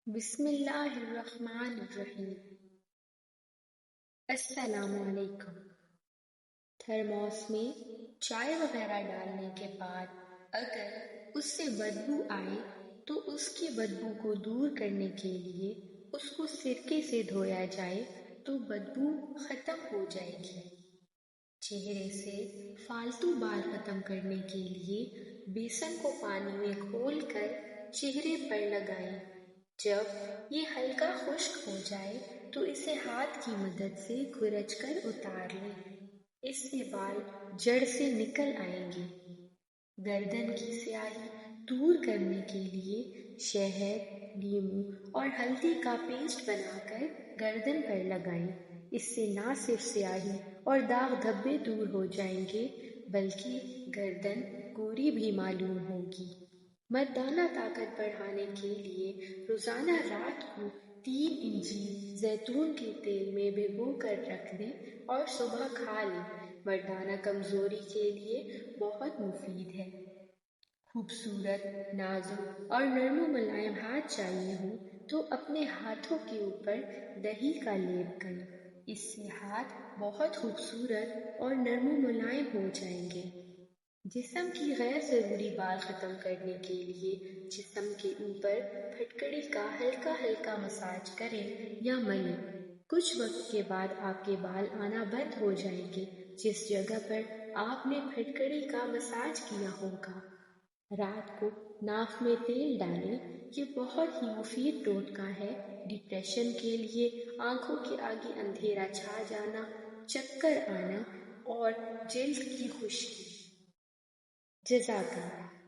بسم اللہ الرحمن الرحیم۔ السلام علیکم۔ تھرموس میں چائے وغیرہ ڈالنے کے بعد اگر اس سے بدبو آئے تو اس کی بدبو کو دور کرنے کے لیے اس کو سرکے سے دھویا جائے تو بدبو ختم ہو جائے گی۔ چہرے سے فالتو بال ختم کرنے کے لیے بیسن کو پانی میں گھول کر چہرے پر لگائیں۔ جب یہ ہلکا خشک ہو جائے تو اسے ہاتھ کی مدد سے کھرچ کر اتار لیں۔ اس سے بال جڑ سے نکل آئیں گے۔ گردن کی سیاہی دور کرنے کے لیے شہد، لیموں اور ہلدی کا پیسٹ بنا کر گردن پر لگائیں۔ اس سے نہ صرف سیاہی اور داغ دھبے دور ہو جائیں گے بلکہ گردن گوری بھی معلوم ہوگی۔ مردانہ طاقت بڑھانے کے لیے روزانہ رات کو 3 انجیر زیتون کے تیل میں بھگو کر رکھ دیں اور صبح کھا لیں۔ مردانہ کمزوری کے لیے بہت مفید ہے۔ خوبصورت، نازک اور نرم و ملائم ہاتھ چاہیے ہوں تو اپنے ہاتھوں کے اوپر دہی کا لیپ کریں۔ اس سے ہاتھ بہت خوبصورت اور نرم و ملائم ہو جائیں گے۔ جسم کی غیر ضروری بال ختم کرنے کے لیے جسم کے اوپر پھٹکڑی کا ہلکا ہلکا مساج کریں یا ملیں۔ کچھ وقت کے بعد آپ کے بال آنا بند ہو جائیں گے جس جگہ پر آپ نے پھٹکڑی کا مساج کیا ہوگا۔ رات کو ناک میں تیل ڈالیں۔ یہ بہت ہی مفید ٹوٹکا ہے ڈپریشن کے لیے، آنکھوں کے آگے اندھیرا چھا جانا، چکر آنا اور جلد کی خشکی۔ جزاک اللہ۔